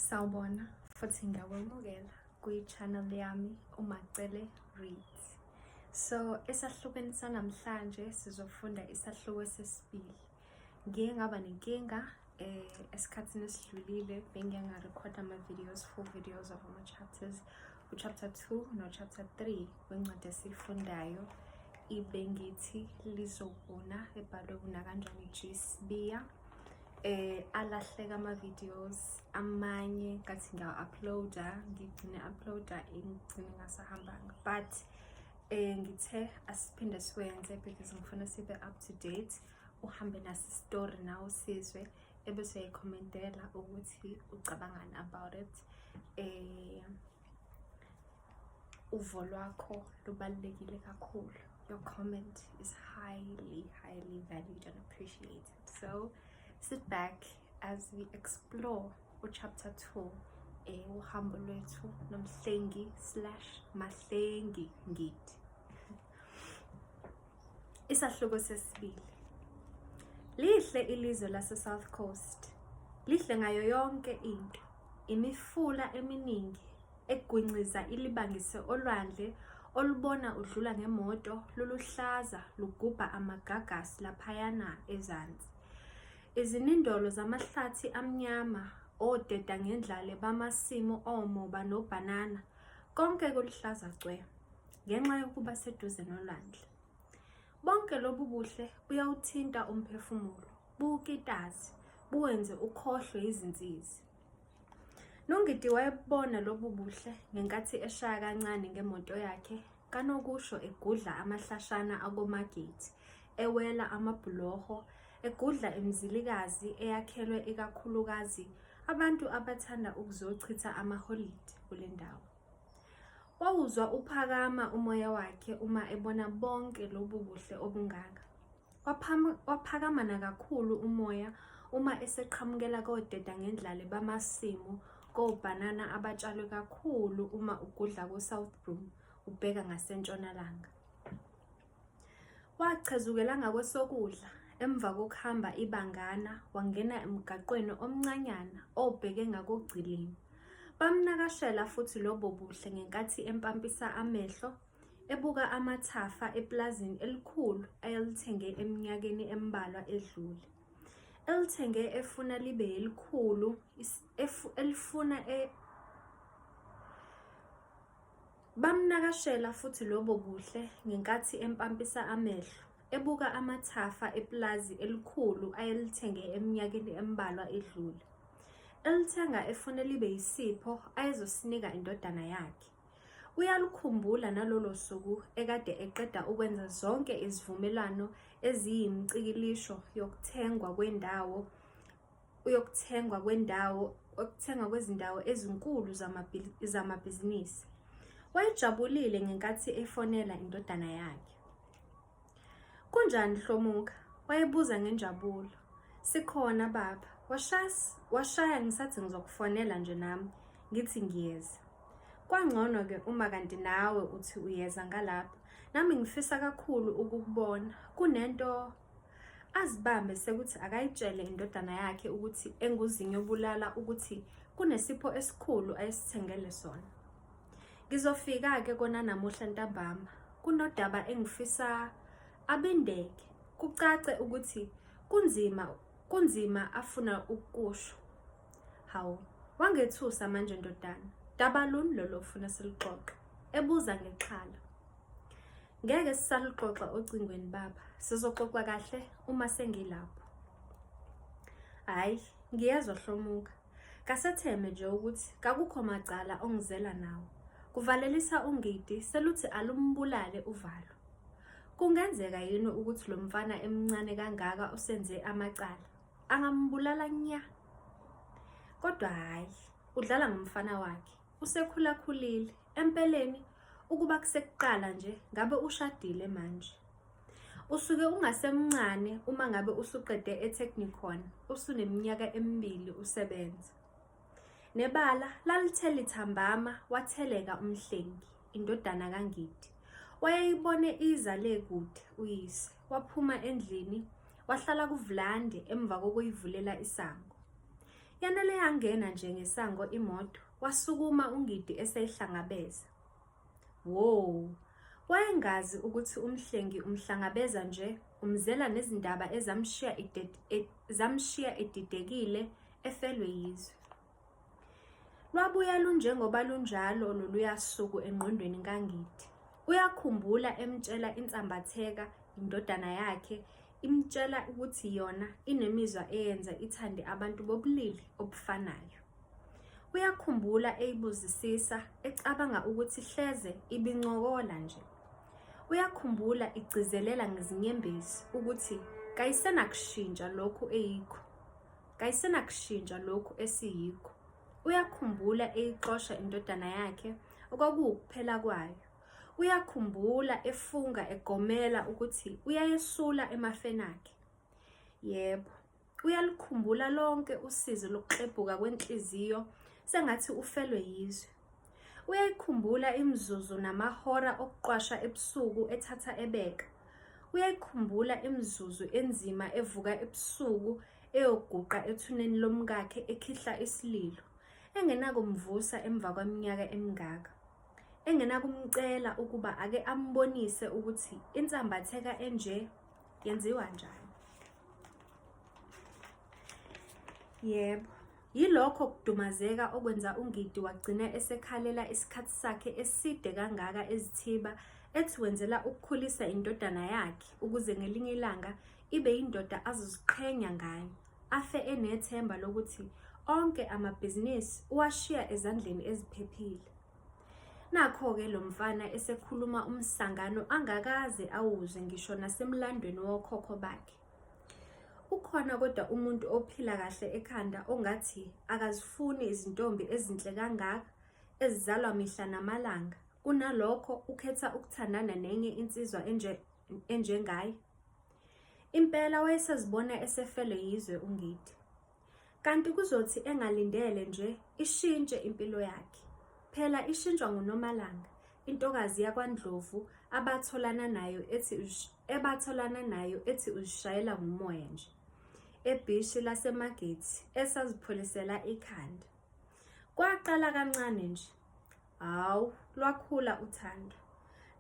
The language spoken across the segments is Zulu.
Sawubona futhi ngiyawemukela kwi-channel yami uMacele Reads. So esahlukweni sanamhlanje sizofunda isahluko sesibili. Ngike ngaba nenkinga esikhathini esidlulile bengiyarekhoda ama-videos, 4 videos of ama-chapters, chapter 2 no-chapter 3 wencwadi esiyifundayo ibengithi lizokuna ebhalwe uNakanjani G. Sibiya. Alahleka ama-videos amanye kathi ngiya-uploada ngigcine ngigcine ngasahambanga, but ngithe asiphinde siwenze because ngifuna sibe up to date. Uhambe naso story nawo sizwe ebese uyayikhomentela ukuthi ucabangani about it. Uvo lwakho lubalulekile kakhulu. Your comment is highly valued and appreciated. So sit back as we explore chapter 2 uhambo lwethu nomhlengi/mahlengi ngithi. Isahluko sesibili. Lihle ilizwe lase South Coast. Lihle ngayo yonke into. Imifula eminingi egwinciza ilibangise olwandle olubona udlula ngemoto luluhlaza lugubha amagagasi laphayana ezansi. Izinindolo zamahlathi amnyama odeda ngendlale bamasimo omoba nobanana konke kuluhlaza cwe ngenxa yokuba seduze nolwandle. Bonke lobu buhle buyawuthinta umphefumulo, buwukitazi, buwenze ukhohlwe izinsizi. Nongidi wayebona lobu buhle ngenkathi eshaya kancane ngemoto yakhe, kanokusho egudla amahlashana akomageti, ewela amabhuloho, egudla emzilikazi eyakhelwe ikakhulukazi abantu abathanda ukuzochitha amaholide kule ndawo. Wawuzwa uphakama umoya wakhe uma ebona bonke lobu buhle obungaka. Waphakama nakakhulu umoya uma eseqhamukela kodeda ngendlale bamasimo kobanana abatshalwe kakhulu uma ugudla ku-Southbroom ubheka ngasentshonalanga. Wachezukela ngakwesokudla emva kokuhamba ibangana wangena emgaqweni omncanyana obheke ngakugcilini. Bamnakashela futhi lobo buhle ngenkathi empampisa amehlo ebuka amathafa eplazini elikhulu ayelithenge eminyakeni embalwa edlule. Elithenge efuna libe elikhulu Bamnakashela futhi lobo buhle ngenkathi empampisa amehlo ebuka amathafa eplazi elikhulu ayelithenge eminyakeni embalwa edlule. Elithenga efuna libe yisipho ayezosinika indodana yakhe. Uyalukhumbula nalolo suku ekade eqeda ukwenza zonke izivumelwano eziyimicikilisho yokuthengwa kwezindawo ezinkulu zamabhizinisi. Wayejabulile ngenkathi efonela indodana yakhe. Kunjani Hlomuka? Wayebuza ngenjabulo. Sikhona baba. Washaya ngisathi ngizokufonela nje nami ngithi ngiyeza. Kwangcono ke uma kanti nawe uthi uyeza ngalapha. Nami ngifisa kakhulu ukukubona. Kunento azibambe sekuthi akayitshele indodana yakhe ukuthi enguzinyo bulala ukuthi kunesipho esikhulu ayesithengele sona. Ngizofika ke kona namuhla ntambama. Kunodaba engifisa abindeke. Kucace ukuthi kunzima afuna ukusho. Hawu, wangethusa manje ndodana. Daba luni lolo ufuna silixoxe? Ebuza ngexhala. Ngeke sisalixoxa ocingweni baba. Sizoxoxa kahle uma sengilapho. Hayi, ngiyezwa Hlomuka. Kasetheme nje ukuthi kakukho macala ongizela nawo. Kuvalelisa ungidi seluthi alumbulale uvalo. Kungenzeka yini ukuthi lo mfana emncane kangaka usenze amacala? Angambulala nya. Kodwa hayi, udlala ngomfana wakhe. Usekhulakhulile. Empeleni ukuba kusekuqala nje ngabe ushadile manje. Usuke ungasemncane uma ngabe usuqede eTechnikon, usuneminyaka 2 usebenza. Nebala lalithe lithambama watheleka umhlengi, indodana kaNgidi. Wayeyibone izale kude uyise. Waphuma endlini, wahlala kuVlande emva kokuyivulela isango. Yanele yangena nje ngesango imoto, wasukuma uNgidi eseyihlangabeza. Wo, wayengazi ukuthi umhlengi umhlangabeza nje, umzela nezindaba zamshiya edidekile efelwe yizwe. Lwabuya lunjengoba lunjalo loluya suku engqondweni kaNgidi. Uyakhumbula emtshela insambatheka indodana yakhe, imtshela ukuthi yona inemizwa eyenza ithande abantu bobulili obufanayo. Uyakhumbula eyibuzisisa, ecabanga ukuthi hleze ibincokola nje. Uyakhumbula igcizelela ngezinyembezi ukuthi kayisenakushintsha lokhu eyikho, kayisenakushintsha lokhu esiyikho. Uyakhumbula eyixosha indodana yakhe okwakuwukuphela kwayo. Uyakhumbula efunga egomela ukuthi uyayesula emafeni akhe. Yebo, uyalikhumbula lonke usizi lokuxebuka kwenhliziyo sengathi ufelwe yizwe. Uyayikhumbula imizuzu namahora okuqwasha ebusuku ethatha ebeka. Uyayikhumbula imizuzu enzima evuka ebusuku eyoguqa ethuneni lomkakhe ekhihla isililo, engenakumvusa emva kweminyaka emingaka, engenakumcela ukuba ake ambonise ukuthi insambatheka enje yenziwa njani. Yebo, yilokho kudumazeka okwenza uNgidi wagcina esekhalela isikhathi sakhe eside kangaka ezithiba, ethi wenzela ukukhulisa indodana yakhe ukuze ngelinye ilanga ibe yindoda azoziqhenya ngayo, afe enethemba lokuthi onke amabhizinisi uwashiya ezandleni eziphephile. Nakho-ke lo mfana esekhuluma umsangano angakaze awuzwe ngisho nasemlandweni wokhokho bakhe. Ukhona kodwa umuntu ophila kahle ekhanda ongathi akazifuni izintombi ezinhle kangaka ezizalwa mihla namalanga, kunalokho ukhetha ukuthandana nenye insizwa enjengaye. Impela wayesezibona esefele yizwe uNgidi. Kanti kuzothi engalindele nje ishintshe impilo yakhe. Phela ishintshwa nguNomalanga, intokazi yakwaNdlovu abatholana nayo ethi uzishayela ngumoya nje. Ebhishi lasemagethi esazipholisela ikhanda. Kwaqala kancane nje. Hawu, lwakhula uthando.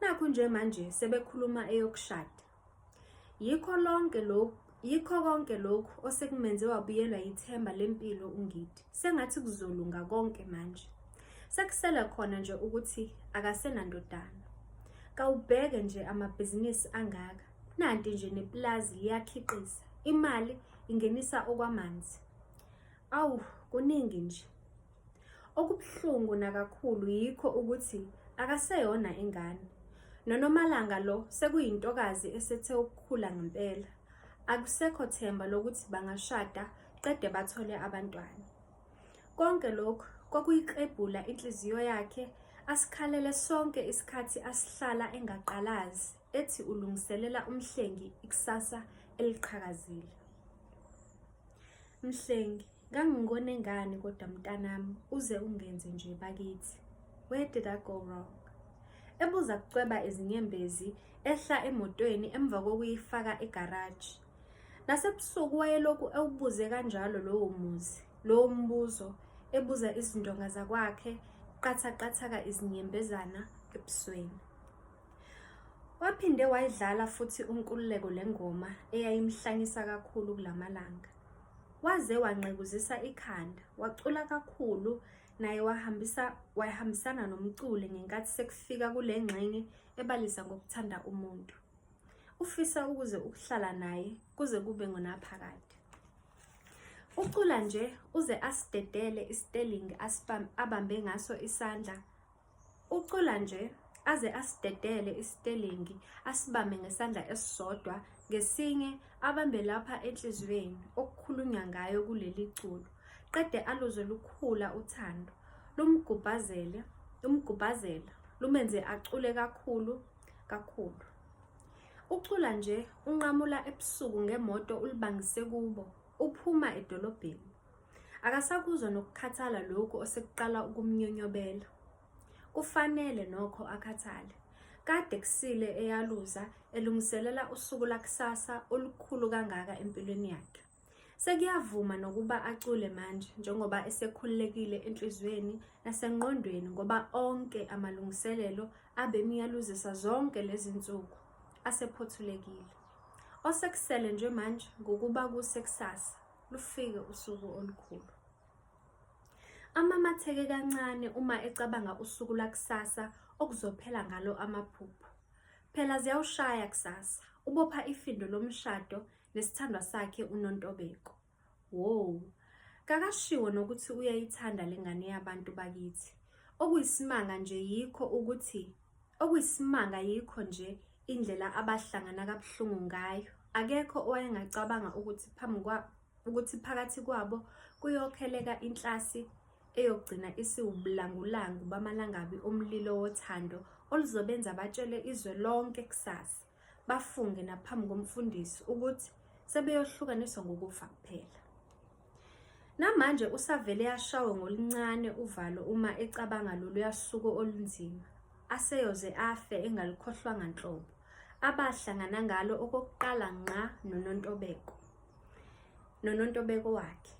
Nakho nje manje sebekhuluma eyokushada. Yikho konke lokhu osekumenze wabuyelwa yithemba lempilo uNgidi. Sengathi kuzolunga konke manje. Sekusele khona nje ukuthi akasenandodana. Kawubheke nje amabhizinisi angaka. Nanti nje neplazi liyakhiqiza. Imali ingenisa okwamanzi. Awu, kuningi nje. Okubuhlungu nakakhulu yikho ukuthi akaseyona ingane. NoNomalanga lo sekuyintokazi esethe ukukhula ngempela. Akusekho themba lokuthi bangashada qede bathole abantwana. Konke lokhu kwakuyiqebula inhliziyo yakhe, asikhalele sonke isikhathi asihlala engaqalazi, ethi ulungiselela umhlengi ikusasa eliqhakazile. Mhlengi, ngangingone ngani kodwa mntanami uze ungenze nje bakithi? Where did I go wrong? Ebuza kucweba izinyembezi ehla emotweni emva kokuyifaka egaraji. Nasebusuku wayeloku ewubuze kanjalo lowo mbuzo, ebuza izindonga zakwakhe, qatha izinyembezana ebusweni. Waphinde wayidlala futhi unkululeko lengoma eyayimhlanyisa kakhulu kulamalanga. Waze wanqekuzisa ikhanda, wacula kakhulu, naye wahambisana nomculi ngenkathi sekufika kule ngxenye ebalisa ngokuthanda umuntu. Ufisa ukuze ukuhlala naye kuze kube ngonaphakade. Ucula nje uze asidedele isitelingi abambe ngaso isandla. Ucula nje aze asidedele isitelingi asibambe ngesandla esisodwa, ngesinye abambe lapha enhlizweni okukhulunywa ngayo kuleli culo. Qede aluze lukhula uthando, lumgubhazela, lumenze acule kakhulu. Ucula nje unqamula ebusuku ngemoto ulibangise kubo, uphuma edolobheni. Akasakuzwa nokukhathala lokhu osekuqala ukumnyonyobela. Kufanele nokho akhathale. Kade kusile eyaluza elungiselela usuku lakusasa olukhulu kangaka empilweni yakhe. Sekuyavuma nokuba acule manje njengoba esekhululekile enhlizweni nasengqondweni ngoba onke amalungiselelo abemiyaluzisa zonke lezi zinsuku asephothulekile. Osekusele nje manje ngokuba kusekusasa lufike usuku olukhulu. Amamatheke kancane uma ecabanga usuku lakusasa okuzophela ngalo amaphupho. Phela ziyawushaya kusasa, ubopha ifindo lomshado nesithandwa sakhe uNontobeko. Wow, kakashiwo nokuthi uyayithanda lengane yabantu bakithi. Okuyisimanga yikho nje indlela abahlangana kabuhlungu ngayo. Akekho owayengacabanga ukuthi phakathi kwabo kuyokheleka inhlasi eyogcina isiwubulangulangu bamalangabi omlilo wothando oluzobenza batshele izwe lonke kusasa, bafunge naphambi komfundisi ukuthi sebeyohlukaniswa ngokufa kuphela. Namanje usavele yashawe ngolincane uvalo uma ecabanga loluya suku olunzima aseyoze afe engalikhohlwanga nhlobo abahlangana ngalo okokuqala ngqa noNontobeko wakhe.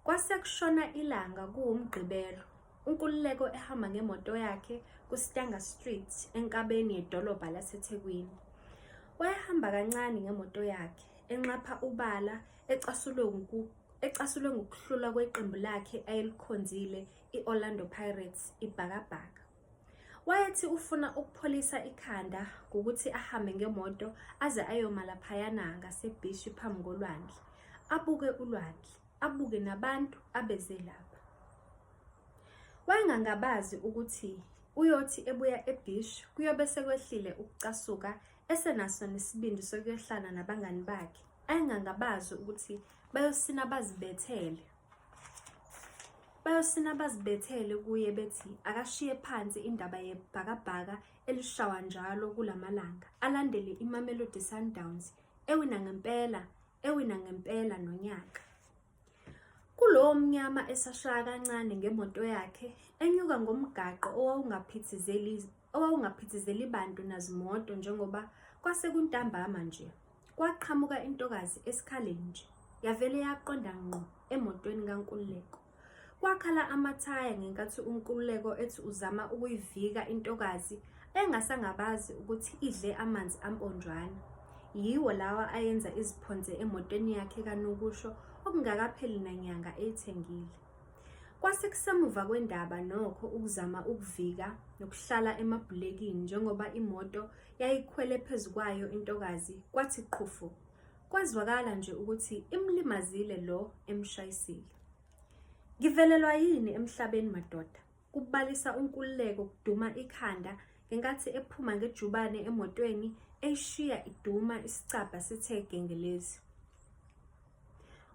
Kwase kushona ilanga kuwumgqibelo, uNkululeko ehamba ngemoto yakhe kuStanga Street enkabeni yedolobha laseThekwini. Wayehamba kancane ngemoto yakhe enxapha ubala ecasulwe ngokuhlula kweqembu lakhe ayelikhonzile iOrlando Pirates ibhakabhaka. Wayethi ufuna ukupholisa ikhanda ngokuthi ahambe ngemoto aze ayoma laphayana ngaseBhishi phambi kolwandle, abuke ulwandle, abuke nabantu abeze lapha. Wayengangabazi ukuthi uyothi ebuya eBhishi kuyobe sekwehlile ukucasuka esenaso nesibindi sokuyohlala nabangani bakhe. Ayengangabazi ukuthi bayosina bazibethele kuye bethi akashiye phansi indaba yebhakabhaka elishawa njalo kulamalanga, alandele iMamelodi Sundowns ewina ngempela nonyaka. Kulowo mnyama esashaya kancane ngemoto yakhe enyuka ngomgaqo owawungaphithizeli bantu nazimoto njengoba kwase kuntambama nje. Kwaqhamuka intokazi esikhaleni nje, yavele yaqonda ngqo emotweni kaNkululeko. Kwakhala amathaya ngenkathi uNkululeko ethi uzama ukuyivika intokazi engasangabazi ukuthi idle amanzi amponjwana. Yiwo lawa ayenza iziphonze emotweni yakhe kaNokusho okungakapheli nanyanga eyithengile. Kwase kusemuva kwendaba nokho ukuzama ukuvika nokuhlala emabhulekini njengoba imoto yayikhwele phezu kwayo intokazi kwathi qhufu. Kwazwakala nje ukuthi imlimazile lo emshayisile. Ngivelelwa yini emhlabeni madoda? Kubalisa uNkululeko kuduma ikhanda ngenkathi ephuma ngejubane emotweni eyishiya iduma isicabha sithe gengelezi.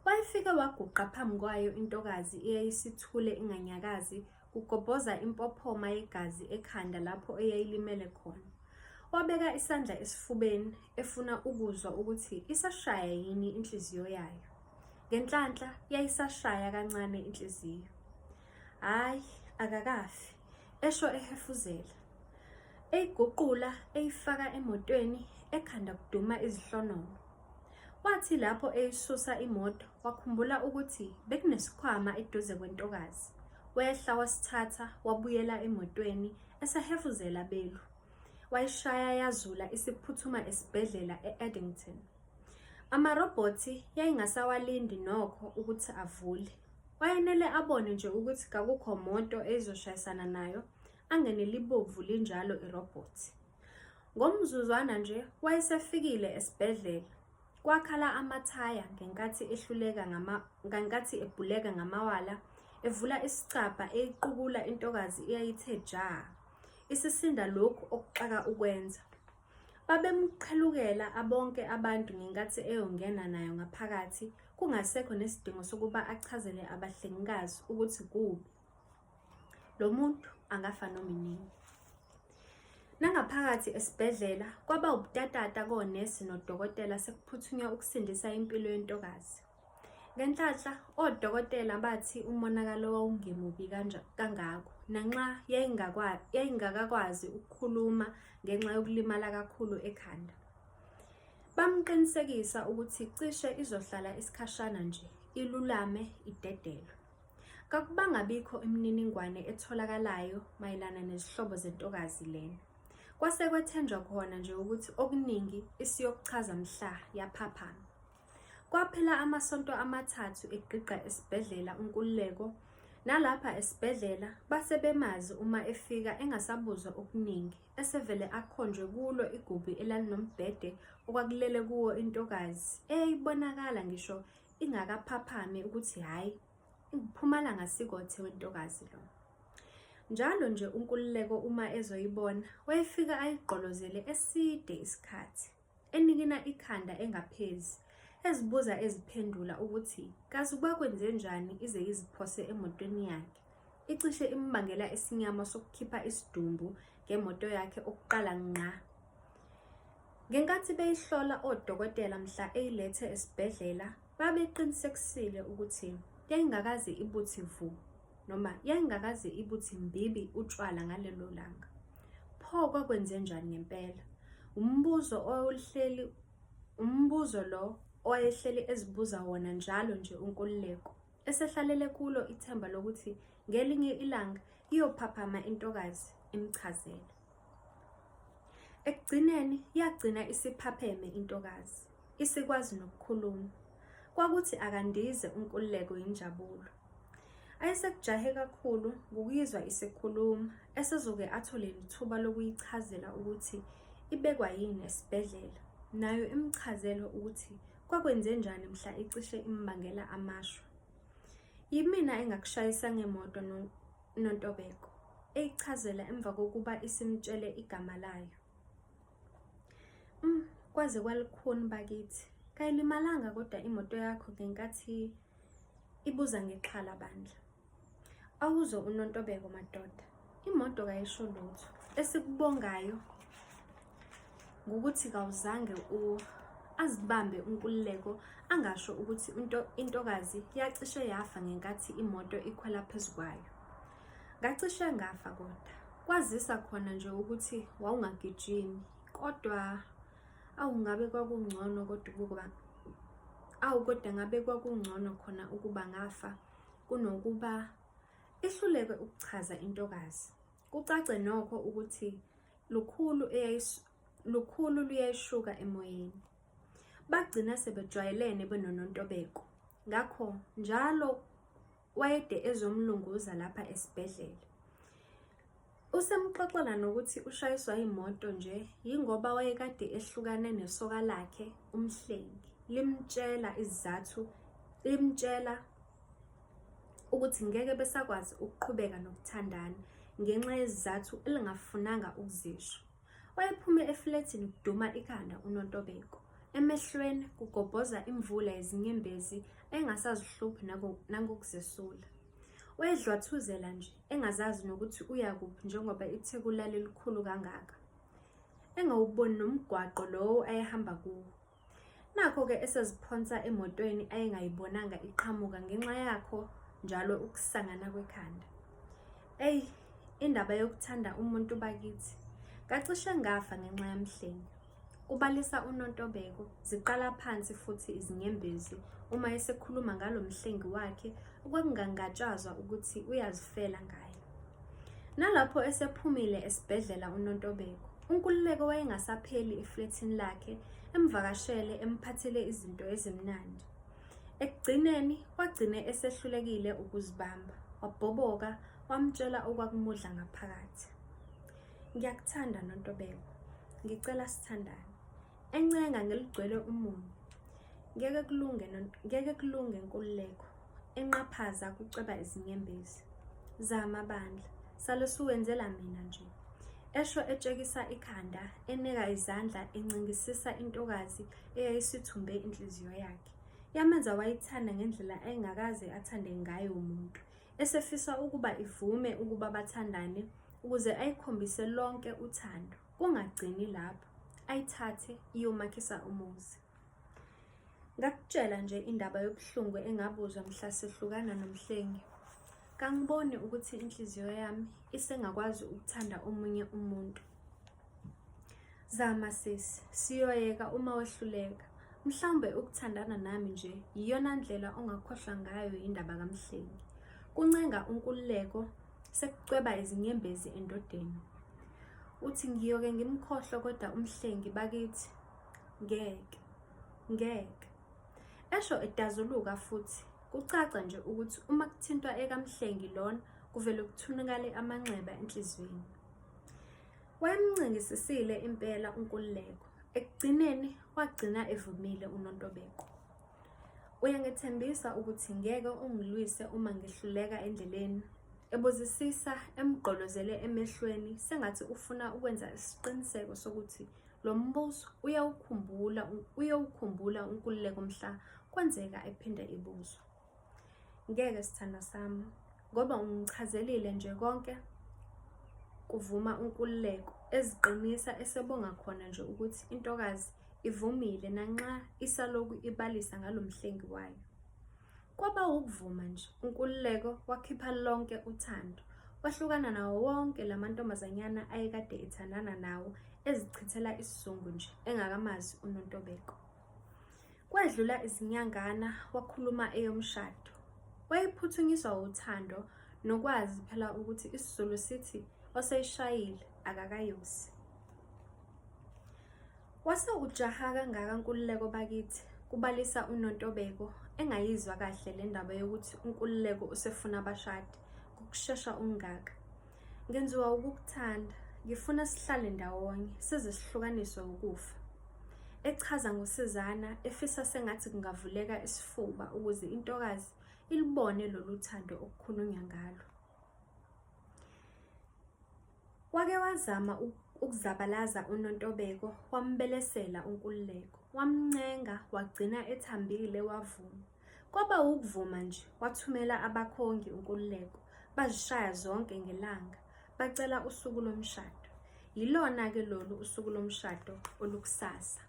Wayefike waguqa phambi kwayo intokazi eyayisithule inganyakazi kugobhoza impophoma yegazi ekhanda lapho eyayilimele khona. Wabeka isandla esifubeni efuna ukuzwa ukuthi isashaya yini inhliziyo yayo. Ngenhlanhla yayisashaya kancane inhliziyo. Hayi, akakafi, esho ehefuzela. Eyiguqula eyifaka emotweni ekhanda kuduma izihlonono. Wathi lapho eyisusa imoto wakhumbula ukuthi bekunesikhwama eduze kwentokazi. Wehla wasithatha wabuyela emotweni esehefuzela belu. Wayishaya yazula isiphuthuma esibhedlela eEdington. Amarobhothi yayingasawalindi nokho ukuthi avule. Wayenele abone nje ukuthi kakukho moto ezoshayisana nayo angene libovu linjalo irobhothi. Ngomzuzwana nje wayesefikile esibhedlela. Kwakhala amathaya ngenkathi ebhuleka ngamawala, evula isicabha eyiqukula intokazi eyayithe ja. Isisinda lokhu okuxaka ukwenza. Babemqhelukela abonke abantu ngenkathi eyongena nayo ngaphakathi kungasekho nesidingo sokuba achazele abahlengikazi ukuthi kubi. Lo muntu angafa noma inini. Nangaphakathi esibhedlela kwaba ubutatata konesi nodokotela sekuphuthunywa ukusindisa impilo yentokazi. Ngenhlanhla odokotela bathi umonakalo wawungemubi kangako nanxa yayingakakwazi ukukhuluma ngenxa yokulimala kakhulu ekhanda. Bamqinisekisa ukuthi cishe izohlala isikhashana nje ilulame idedelwe. Kakubangabikho imininingwane etholakalayo mayelana nezihlobo zentokazi lena. Kwase kwethenjwa khona nje ukuthi okuningi isiyokuchaza mhla yaphaphama. Kwaphela amasonto amathathu egqiqa esibhedlela uNkululeko, nalapha esibhedlela base bemazi uma efika engasabuzwa okuningi, esevele akhonjwe kulo igumbi elalinombhede okwakulele kuwo intokazi eyayibonakala ngisho ingakaphaphami ukuthi hhayi, iPhumalanga Sikothe wentokazi lo. Njalo nje uNkululeko uma ezoyibona wayefika ayigqolozele eside isikhathi, enikina ikhanda engaphezi, ezibuza eziphendula ukuthi kazi kwakwenze njani ize iziphose emotweni yakhe, icishe imbangela isinyama sokukhipha isidumbu ngemoto yakhe okuqala ngqa. Ngenkathi beyihlola odokotela mhla eyilethe esibhedlela, babeqinisekisile ukuthi yayingakaze ibuthi vu, noma yayingakaze ibuthi mbibi utshwala ngalelo langa. Pho kwakwenze njani ngempela? Umbuzo lo owayehleli ezibuza wona njalo nje uNkululeko, esehlalele kulo ithemba lokuthi ngelinye ilanga iyophaphama intokazi imchazele. Ekugcineni yagcina isiphapheme intokazi, isikwazi nokukhuluma. Kwakuthi akandize uNkululeko yinjabulo. Ayesekujahe kakhulu ngokuyizwa isikhuluma, esezoke athole ithuba lokuyichazela ukuthi ibekwa yini esibhedlela, nayo imchazele ukuthi kwakwenze njani mhla icishe imbangela amashwa. Yimina engakushayisa ngemoto noNtobeko, eyichazela emva kokuba isimtshele igama layo. Kwaze kwalikhuni bakithi, kayilimalanga kodwa imoto yakho ngenkathi ibuza ngexhala bandla. Awuzo uNontobeko madoda, imoto kayisho lutho. Esikubongayo ngokuthi kawuzange azibambe uNkululeko angasho ukuthi intokazi yacishe yafa ngenkathi imoto ikhwela phezu kwayo. Ngacishe ngafa kodwa. Kwazisa khona nje ukuthi wawungagijimi, kodwa ngabe kwakungcono kodwa ngabe kwakungcono khona ukuba ngafa kunokuba ihluleke ukuchaza intokazi. Kucace nokho ukuthi lukhulu luyayishuka emoyeni. Bagcina sebejwayelene benoNontobeko, ngakho njalo wayede ezomlunguza lapha esibhedlela. Usemxoxela nokuthi ushayiswa imoto nje yingoba wayekade ehlukane nesoka lakhe uMhlengi, limtshela izathu, limtshela ukuthi ngeke besakwazi ukuqhubeka nokuthandana ngenxa yezizathu elingafunanga ukuzisho. Wayephume efletini kuduma ikhanda uNontobeko, emehlweni kugobhoza imvula yezinyembezi engasazihluphi nangokuzesula. Wayedlwathuzela nje engazazi nokuthi uyakuphi njengoba itheku likhulu kangaka, engawuboni nomgwaqo lowo ayehamba kuwo. Nakho-ke eseziphonsa emotweni ayengayibonanga iqhamuka ngenxa yakho njalo ukusangana kwekhanda. Indaba yokuthanda umuntu bakithi, kacishe ngafa ngenxa yaMhlengi. Kubalisa uNontobeko, ziqala phansi futhi izinyembezi uma esekhuluma ngalo Mhlengi wakhe okwakungangatshazwa ukuthi uyazifela ngayo. Nalapho esephumile esibhedlela uNontobeko, uNkululeko wayengasapheli efletini lakhe, emvakashele emphathele izinto ezimnandi. Ekugcineni wagcine esehlulekile ukuzibamba, wabhoboka, wamtshela okwakumudla ngaphakathi. Ngiyakuthanda Nontobeko, ngicela sithandane. Encenga ngeligcwele umunyu. Ngeke kulunge Nkululeko. Enqaphaza kuceba izinyembezi. Zama bandla, salo suwenzela mina nje. Esho etshekisa ikhanda, eneka izandla, encingisisa intokazi eyayisithumbe inhliziyo yakhe. Yamenza wayithanda ngendlela ayengakaze athande ngayo umuntu, esefisa ukuba ivume ukuba bathandane ukuze ayikhombise lonke uthando. Kungagcini lapho, ayithathe iyomakhisa umuzi. Ngakutshela nje indaba yobuhlungu engabuzwa mhla sehlukana noMhlengi. Kangiboni ukuthi inhliziyo yami isengakwazi ukuthanda omunye umuntu. Zama sisi, siyoyeka uma wehluleka. Mhlawumbe ukuthandana nami nje iyona ndlela ongakhohlwa ngayo indaba kaMhlengi. Kuncenga unkululeko sekucweba izinyembezi endodeni. Uthi ngiyoke ngimkhohlwa kodwa uMhlengi bakithi ngeke. Esho edazuluka futhi kucaca nje ukuthi uma kuthintwa ekaMhlengi lona kuvele kuthunukale amanxeba enhlizweni. Wayemncingisisile impela unkululeko. Ekugcineni wagcina evumile uNontobeko. Uyangethembisa ukuthi ngeke ungilwise uma ngihluleka endleleni. Ebuzisisa emgqolozele emehlweni sengathi ufuna ukwenza isiqiniseko sokuthi lo mbuzo uyawukhumbula unkululeko mhla kwenzeka ephinde ibuzwa. Ngeke sithanda sami, ngoba ungichazelile nje konke kuvuma unkululeko, eziqinisa esebonga khona nje ukuthi intokazi ivumile nanxa isaloku ibalisa ngalomhlengi wayo. Kwaba ukuvuma nje, unkululeko wakhipha lonke uthando, wahlukana nawo wonke lamantombazanyana ayekade ethandana nawo, ezichithela isizungu nje engakamazi uNontobeko. Kwedlula izinyangana wakhuluma eyomshado. Wayephuthunyiswa uthando nokwazi phela ukuthi isiZulu sithi oseyishayile akakayosi. Wase ujaha kangaka Nkululeko bakithi kubalisa uNontobeko engayizwa kahle le ndaba yokuthi unkululeko usefuna abashadi ngokushesha ungaka. Ngenziwa ukukuthanda, ngifuna sihlale ndawonye size sihlukaniswe ukufa. Echaza ngosizana efisa sengathi kungavuleka isifuba ukuze intokazi ilibone lolu thando okukhulunywa ngalo. Wake wazama ukuzabalaza uNontobeko, wambelesela unkululeko, wamncenga, wagcina ethambile, wavuma. Kwaba ukuvuma nje, wathumela abakhongi unkululeko, bazishaya zonke ngelanga, bacela usuku lomshado. Yilona-ke lolu usuku lomshado olukusasa.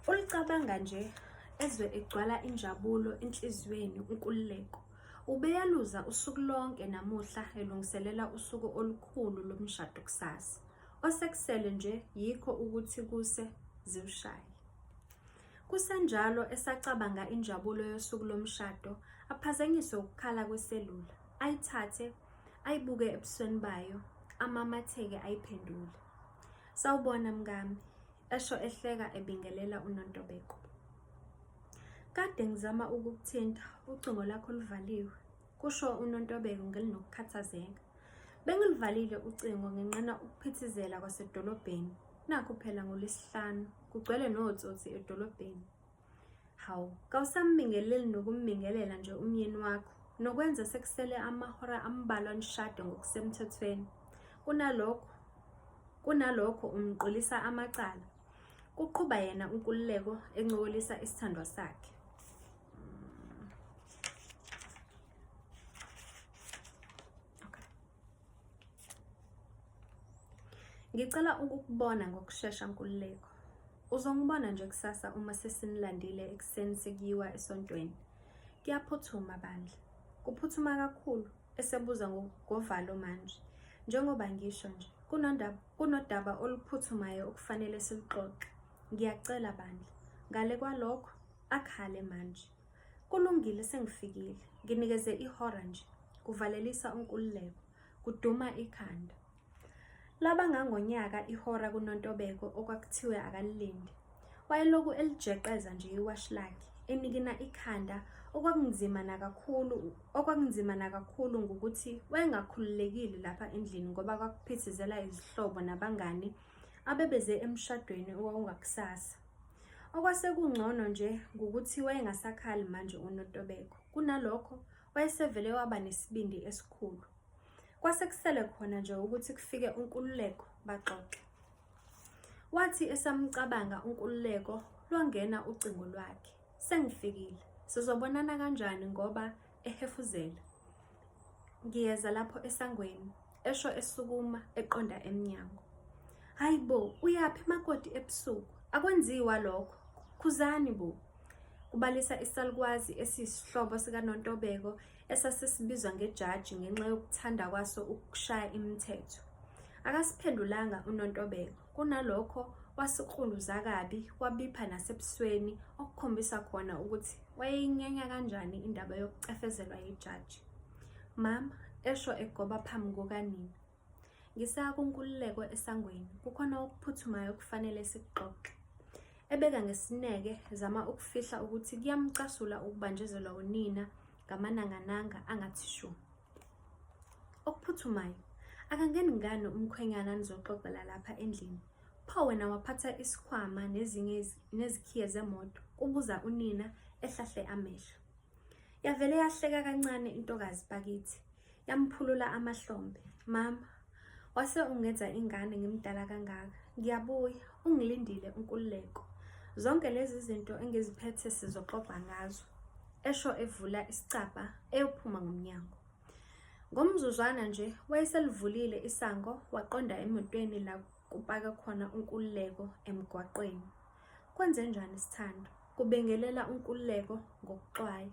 Ulicabanga nje ezwe egcwala injabulo enhliziyweni unkululeko. Ubeyaluza usuku lonke namuhla elungiselela usuku olukhulu lomshado kusasa. Osekusele nje yikho ukuthi kuse ziwushaye. Kusenjalo esacabanga injabulo yosuku lomshado, aphazanyiswe ukukhala kweselula. Ayithathe, ayibuke ebusweni bayo, amamatheke ayiphendule. Sawubona mngami, esho ehleka ebingelela uNontobeko. Kade ngizama ukukuthinta, ucingo lakho luvaliwe, kusho uNontobeko ngelinokukhathazeka. Bengilivalile ucingo ngenqena ukuphithizela kwasedolobheni. Nakho phela ngoLwesihlanu kugcwele notsotsi edolobheni. Hawu, kawusambingeleli nokummingelela nje umyeni wakho, nokwenza sekusele amahora ambalwa nishade ngokusemthethweni. Kunalokho umqolisa amacala. Kuqhuba yena unkululeko encokolisa isithandwa sakhe. Ngicela ukukubona ngokushesha Nkululeko. Uzongibona nje kusasa uma sesinilandile ekuseni sekuyiwa esontweni. Kuyaphuthuma bandla. Kuphuthuma kakhulu esebuza ngovalo manje. Njengoba ngisho nje, kunodaba oluphuthumayo okufanele silixoxe. Ngiyacela bandla. Ngale kwalokho akhale manje. Kulungile sengifikile. Nginikeze ihora nje. Kuvalelisa unkululeko. Kuduma ikhanda. Laba ngangonyaka ihora kuNontobeko okwakuthiwe akalilindi. Wayeloku elijeqeza nje iwashi lakhe, enikina ikhanda okwakungizima nakakhulu ngokuthi wayengakhululekile lapha endlini ngoba kwakuphithizela izihlobo nabangani abebeze emshadweni owakungakusasa. Okwasekungcono nje ngokuthi wayengasakhali manje uNontobeko. Kunalokho wayesevele waba nesibindi esikhulu. Kwasekusele khona nje ukuthi kufike unkululeko baxoxe. Wathi esamcabanga unkululeko lwangena ucingo lwakhe. Sengifikile. Sizobonana kanjani ngoba ehefuzela. Ngiyeza lapho esangweni, esho esukuma eqonda emnyango. Hayibo, uyaphi makoti ebusuku? Akwenziwa lokho. Khuzani bo. Kubalisa isalukwazi esiyisihlobo sikaNontobeko esasesibizwa ngejaji ngenxa yokuthanda kwaso ukushaya imithetho. Akasiphendulanga uNontobeko. Kunalokho wasikruluza kabi, wabipha nasebusweni okukhombisa khona ukuthi wayeyinyanya kanjani indaba yokucefezelwa yijaji. Mama esho egoba phambi kukanina, ngisaya kunkululeko esangweni, kukhona okuphuthumayo okufanele sikuxoxe. Ebeka ngesineke zama ukufihla ukuthi kuyamcasula ukubanjezelwa unina ngamanangananga angathi shu. Okuphuthumayo, akangeni ngani umkhwenyana nizoxoxela lapha endlini. Pho wena waphatha isikhwama nezikhiye zemoto, ubuza unina ehlahle amehlo. Yavele yahleka kancane intokazi bakithi, yamphulula amahlombe. Mama, wase ungenza ingane ngimdala kangaka. Ngiyabuya, ungilindile unkululeko. Zonke lezi zinto engiziphethe sizoxoxa ngazo. Esho evula isicabha eyophuma ngomnyango. Ngomzuzwana nje wayeselivulile isango waqonda emotweni la kupaka khona unkululeko emgwaqweni. Kwenze njani Sithando? Kubengelela unkululeko ngokuxwaya.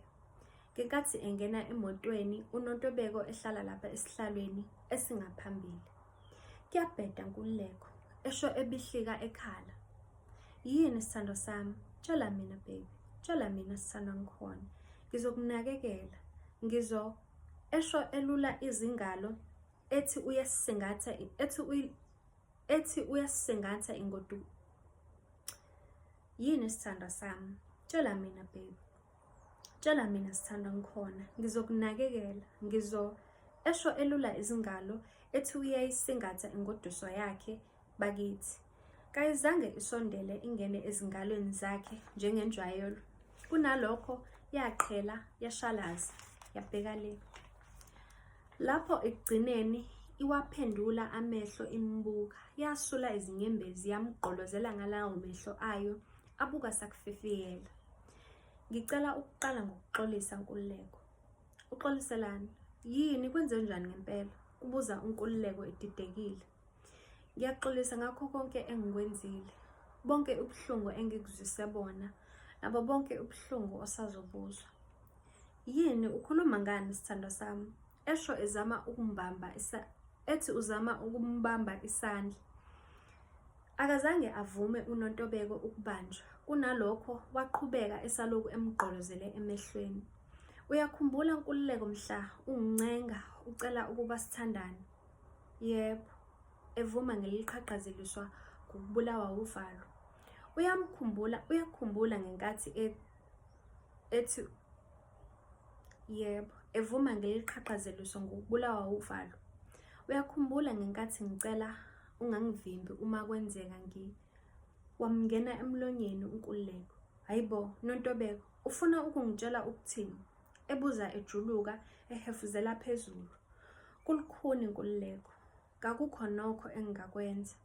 Ngenkathi engena emotweni, uNontobeko ehlala lapha esihlalweni esingaphambili. Kuyabheda Nkululeko, esho ebihlika ekhala. Yini Sithando sami? Tshela mina baby, tshela mina Sithando ngikhona. Ngizokunakekela. Esho elula izingalo ethi uyasisingatha ingodu. Yini Sithando sami? Tshela mina baby. Tshela mina Sithando ngikhona. Ngizokunakekela. Esho elula izingalo ethi uyayisingatha ingoduso yakhe bakithi. Kayizange isondele ingene ezingalweni zakhe njengenjwayelo. Kunalokho yaqhela, yashalaza, yabheka le. Lapho ekugcineni iwaphendula amehlo imbuka, yasula izinyembezi yamgqolozela ngalawo mehlo ayo abuka sakufifiyela. Ngicela ukuqala ngokuxolisa Nkululeko. Uxoliselani? Yini kwenze njani ngempela? Kubuza uNkululeko edidekile. Ngiyaxolisa ngakho konke engikwenzile. Bonke ubuhlungu engikuzwise bona, nabo bonke ubuhlungu osazobuzwa. Yini ukhuluma ngani Sithando sami? Esho uzama ukumbamba isandla. Akazange avume uNontobeko ukubanjwa. Kunalokho waqhubeka esaloku emgqolozele emehlweni. Uyakhumbula Nkululeko mhla ungincenga ucela ukuba sithandane? Yebo. Evuma ngeliqhaqhazeliswa ngokubulawa uvalo. Uyakhumbula ngenkathi ethi yebo, evuma ngeliqhaqhazeliswa ngokubulawa uvalo. Uyakhumbula ngenkathi ngicela ungangivimbi uma kwenzeka wamngena emlonyeni uNkululeko. Hayibo Nontobeko, ufuna ukungitshela ukuthini? Ebuza ejuluka ehefuzela phezulu. Kulukhuni Nkululeko, kakukho nokho engingakwenza.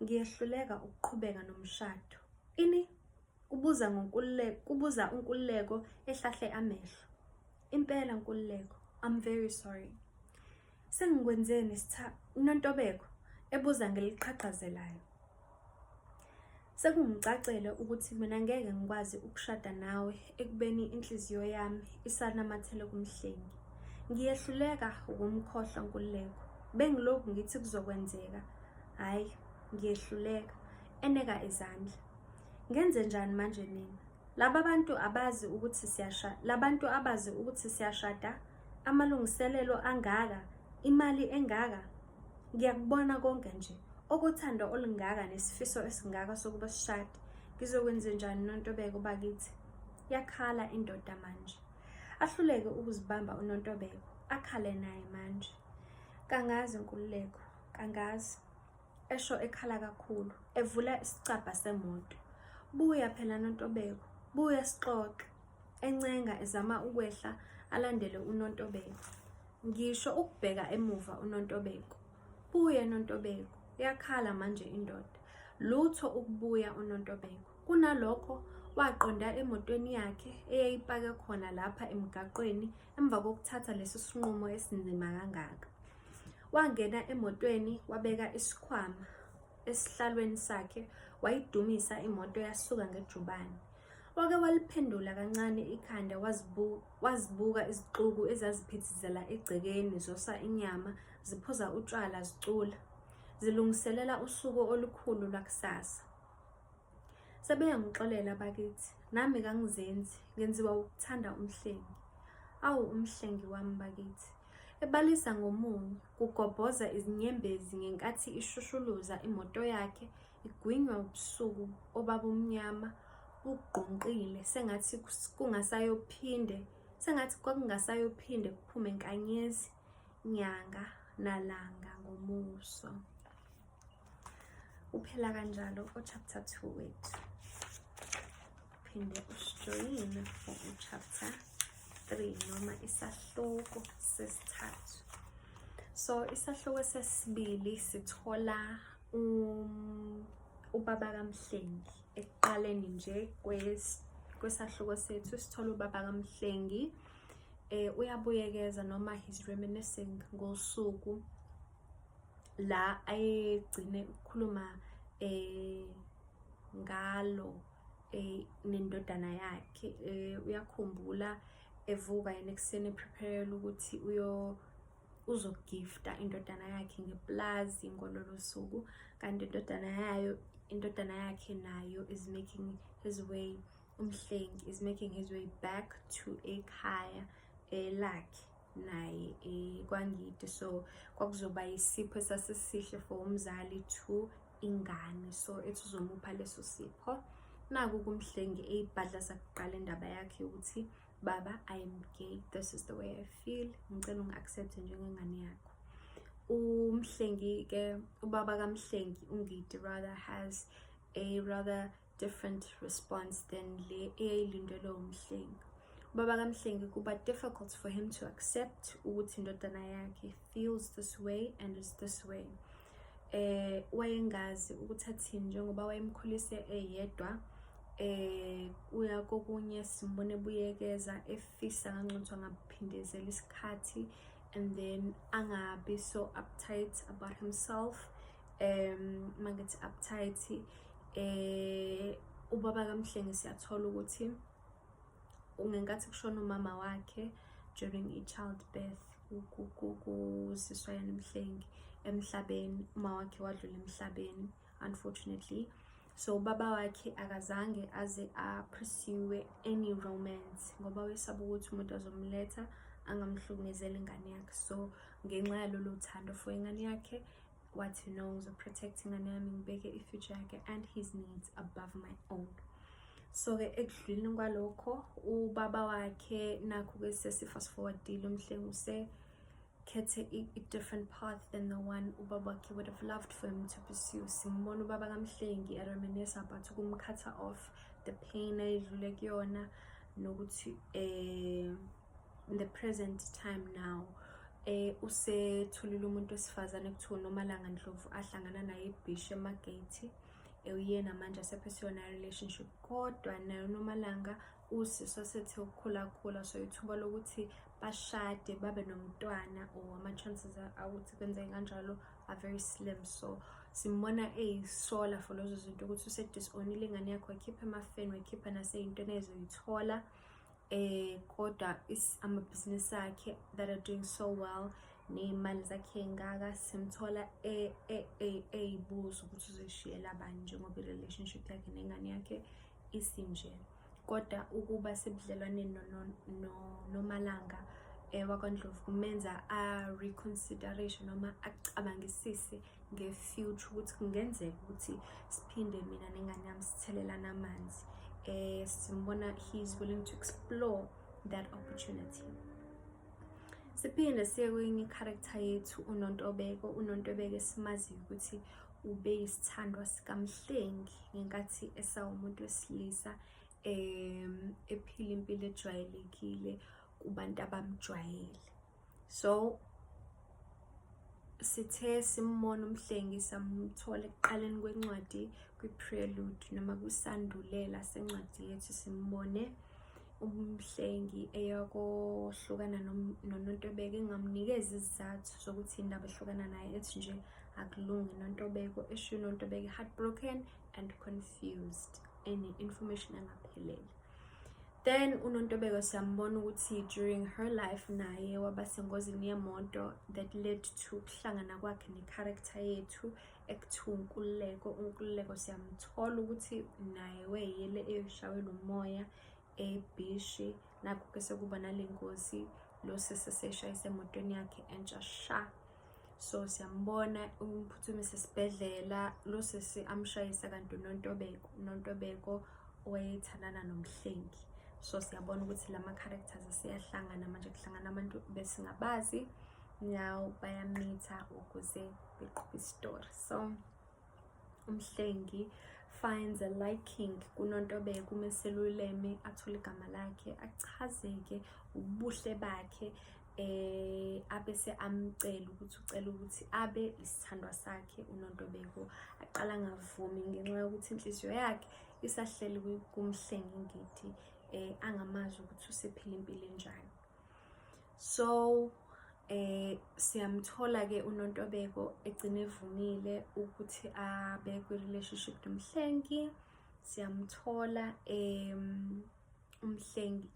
Ngiyehluleka ukuqhubeka nomshado. Ini? Kubuza uNkululeko ehlahle amehlo. Impela Nkululeko, I'm very sorry. Sengikwenzeni Nontobeko? Ebuza ngeliqhaqhazelayo. Sekungicacele ukuthi mina ngeke ngikwazi ukushada nawe ekubeni inhliziyo yami isanamathele kumhlengi. Ngiyehluleka ukumkhohlwa Nkululeko. Bengilokhu ngithi kuzokwenzeka. Hayi, ngiyehluleka. Eneka izandla. Ngenze njani manje mina? Labantu abazi ukuthi siyashada, amalungiselelo angaka, imali engaka. Ngiyakubona konke nje. Okuthanda olungaka nesifiso esingaka sokuba sishade. Ngizokwenze njani Nontobeko bakithi? Yakhala indoda manje. Ahluleke ukuzibamba uNontobeko. Akhale naye manje. Kangazi Nkululeko, kangazi. Esho ekhala kakhulu, evula isicabha semoto. Buya phela Nontobeko, buya sixoxe. Encenga ezama ukwehla alandele uNontobeko. Ngisho ukubheka emuva uNontobeko. Buya Nontobeko, yakhala manje indoda. Lutho ukubuya uNontobeko. Kunalokho waqonda emotweni yakhe eyayipake khona lapha emgaqweni emva kokuthatha lesi sinqumo esinzima kangaka. Wangena emotweni wabeka isikhwama esihlalweni sakhe, wayidumisa imoto yasuka ngejubane. Wake waliphendula kancane ikhanda wazibuka izixuku ezaziphithizela egcekeni zosa inyama, ziphuza utshwala zicula, zilungiselela usuku olukhulu lwakusasa. Sebeya ngixolela bakithi, nami kangizenzi, ngenziwa ukuthanda umhlengi. Awu umhlengi wami bakithi. Ebalisa ngomunye, kugobhoza izinyembezi ngenkathi ishushuluza imoto yakhe, igwinywa ubusuku obabumnyama, bugqonqile, sengathi kwakungasayophinde kuphume nkanyezi, nyanga nalanga ngomuso. Uphela kanjalo chapter 2 wethu. Phinde usijoyine for chapter 3 noma isahloko sesithathu. So isahloko sesibili sithola ubaba kaMhlengi. Ekuqaleni nje kwesahloko sethu sithola ubaba kaMhlengi uyabuyekeza noma he's reminiscing ngosuku la ayegcine ukukhuluma ngalo nendodana yakhe. Uyakhumbula evuka yena ekuseni prepare ukuthi uzogifta indodana yakhe ngeplazi ngololo suku, kanti indodana yakhe nayo is making his way, uMhlengi is making his way back to ekhaya lakhe naye kwaNgidi. So kwakuzoba isipho esasisihle for umzali to ingane, so ethi uzomupha leso sipho. Naku kuMhlengi eyibhadla sakuqala indaba yakhe ukuthi baba, I am gay, this is the way I feel, ngicela ungi-accept njengengane yakho. Ubaba kaMhlengi, uNgidi rather, has a rather different response than le eyayilindelwe uMhlengi. Ubaba kaMhlengi kuba difficult for him to accept ukuthi indodana yakhe feels this way and is this way. Wayengazi ukuthi athini njengoba wayemkhulise eyedwa. Uya kokunye simbone buyekeza efisa ngangcono angaphindezela isikhathi, and then angabi so uptight about himself. Mangithi uptight, ubaba kaMhlengi siyathola ukuthi ungenkathi kushona umama wakhe during i-childbirth, kusiswa yena Mhlengi emhlabeni, uma wakhe wadlula emhlabeni unfortunately. So ubaba wakhe akazange aze pursue any romance ngoba wesaba ukuthi umuntu azomletha angamhlukumezela ingane yakhe. So ngenxa yalolu thando for ingane yakhe wathi no, ngizoprotect ingane yami, ngibeke i-future yakhe and his needs above my own. So ke ekudluleni kwalokho ubaba wakhe nakho ke sesi-fast forwardile, uMhlengi usekhethe a different path than the one ubaba wakhe would have loved for him to pursue. Simbona ubaba kaMhlengi reminisce about ukumkhatha off, the pain ayidlule kuyona, nokuthi in the present time now usetholile umuntu wesifazane ekuthiwa uNomalanga Ndlovu ahlangana naye eBhisha eMagate. Uyena manje asephesiyona relationship, kodwa naye uNomalanga usiswa sethe ukukhula, so ithuba lokuthi bashade babe nomntwana or ama-chances awuthi kwenzeke kanjalo are very slim. So simbona eyisola for lezo zinto ukuthi usedisownile ingane yakho, wakhipha emafeni, wakhipha naseyintweni ezoyithola. Kodwa amabhizinisi akhe that are doing so well, ney'mali zakhe engaka, simthola eyibuza ukuthi uzoyishiyela abanye njengoba i-relationship yakhe nengane yakhe isinje. Kodwa ukuba sebudlelwaneni noMalanga wakwaNdlovu kumenza reconsideration noma acabangisise nge-future ukuthi kungenzeka ukuthi siphinde mina nengane yami sithelelana amanzi. Simbona he's willing to explore that opportunity. Siphinde siye kwenye character yethu uNontobeko. uNontobeko simaziyo ukuthi ube isithandwa sikaMhlengi ngenkathi esawumuntu wesilisa ephila impilo ejwayelekile kubantu abamjwayele. So sithe simbona uMhlengi samthola ekuqaleni kwencwadi kwi-prelude noma kusandulela sencwadi yethu, simbone uMhlengi eyakohlukana noNontobeko, engamnikeza izizathu zokuthi indaba ehlukana naye, ethi nje akulungi noNtobeko, esho uNontobeko heartbroken and confused, any information engaphelele. Then uNontobeko siyambona ukuthi during her life naye waba sengozini yemoto that led to ukuhlangana kwakhe necharacter yethu ekuthiwa uNkululeko. uNkululeko siyamthola ukuthi naye weyile eyishawela umoya eBhishi, nakho ke sekuba nalengozi lo seseshayise emotweni yakhe entsha sha. So siyambona umphuthumise esibhedlela, lo sesi amshayisa kanti uNontobeko owayethandana noMhlengi. So siyabona ukuthi lama characters asiyahlangana manje, kuhlangana abantu besingabazi now bayamitha ukuze beqhube istory. So uMhlengi finds a liking kuNontobeko, umeseluleme athola igama lakhe, achazeke ubuhle bakhe, abese amcela ukuthi ucela ukuthi abe isithandwa sakhe uNontobeko. Aqala ngavumi ngenxa yokuthi inhliziyo yakhe isahleli kuMhlengi ngithi angamazi ukuthi usephila impilo enjani. So siyamthola ke uNontobeko egcina evumile ukuthi abe kwi-relationship noMhlengi. Siyamthola uMhlengi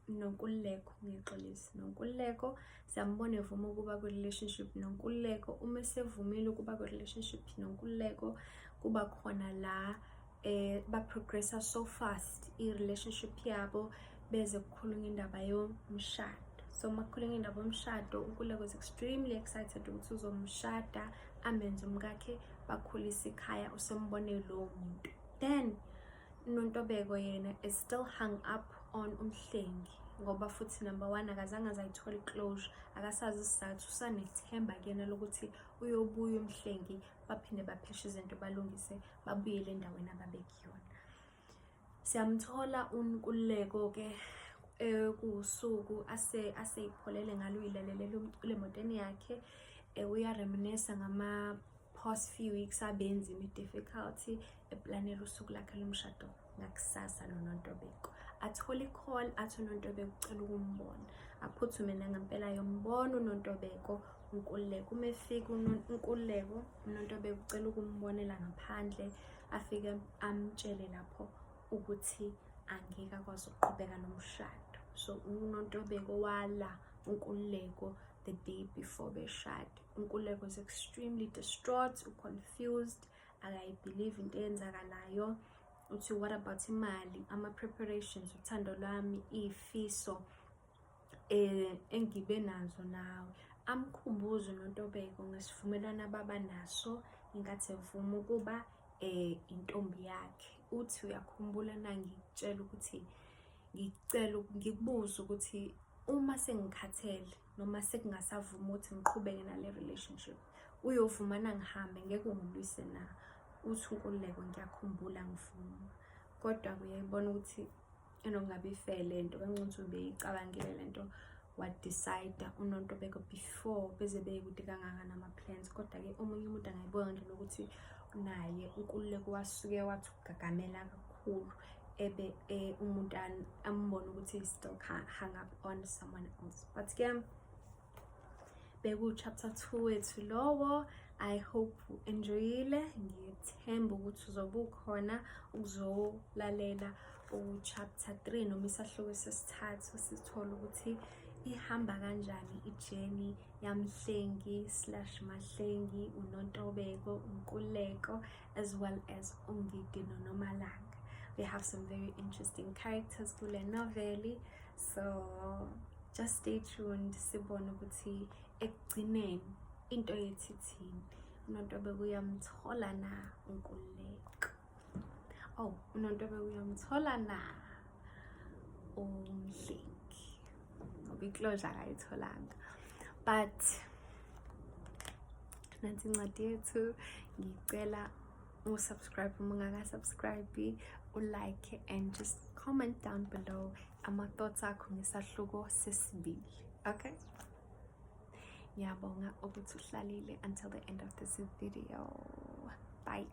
noNkululeko, ngiyexolisa, noNkululeko siyambona evuma ukuba kwi-relationship noNkululeko. Uma sevumile ukuba kwi-relationship noNkululeko, kuba khona la ba-progressa so fast i-relationship yabo beze kukhulunywa indaba yomshado. So makukhulunywa indaba yomshado, uNkululeko is extremely excited ukuthi uzomshada, amenze umkakhe, bakhulisa ikhaya, usembone lowo muntu. Then uNontobeko yena is still hung up on uMhlengi ngoba futhi number one akazange azayithola iclosure, akasazi isizathu, usanethemba kuyena lokuthi uyobuya uMhlengi baphinde bapheshe izinto balungise babuyele endaweni ababekuyona. Siyamthola uNkululeko ke kusuku aseyipholele ngalo uyilalelele umculo emotweni yakhe, uyareminisce ngama past few weeks abenzi difficulty eplanela usuku lakhe lomshado ngakusasa noNontobeko. Athola i-call athi uNontobeko ucela ukumbona, aphuthume nangempela yombona uNontobeko uNkululeko. Uma efika uNkululeko, uNontobeko ucela ukumbonela ngaphandle, afike amtshele lapho ukuthi angeke akwazi ukuqhubeka nomshado. So uNontobeko wala uNkululeko the day before beshade. uNkululeko was extremely distraught, confused, akayibelieve into eyenzakalayo. Uthi what about imali, ama-preparations, uthando lwami, ifiso engibe nazo nawe. Amkhumbuze uNontobeko ngesivumelwano ababa naso inkathi evuma ukuba intombi yakhe. Uthi uyakhumbula na ngikutshela ukuthi ngikubuza ukuthi uma sengikhathele noma sekungasavuma ukuthi ngiqhubeke nale relationship, uyovuma nangihambe, ngeke ungilwise na? Uthi uNkululeko ngiyakhumbula ngivuma, kodwa uyayibona ukuthi enongabe ife lento kancane ubeyicabangile lento, wadecide uNontobeko before beze beyikude kangaka ama-plans. Kodwa ke omunye umuntu angayibona nje lokuthi naye uNkululeko wasuke wathi ukugagamela kakhulu, ebe umuntu ambona ukuthi he still hang up on someone else. But ke chapter 2 wethu lowo. I hope enjoyile, ngiyethemba ukuthi uzobe ukhona ukuzolalela chapter 3 noma isahluko sesithathu sithola ukuthi ihamba kanjani ijourney yaMhlengi / Mahlengi, uNontobeko, uNkululeko, as well as uNgidi noNomalanga. We have some very interesting characters kule novel, so just stay tuned. Sibone ukuthi ekugcineni into yethi thini, uNontobeko uyamthola na uNkululeko? Oh, uNontobeko uyamthola na uMhlengi? Ngoba iclosure akayitholanga. But nanti incwadi yethu, ngicela usubscribe uma ungakasubscribe, ulike and just comment down below ama thoughts akho ngesahluko sesibili. Okay? Ngiyabonga ukuthi uhlalile until the end of this video. Bye.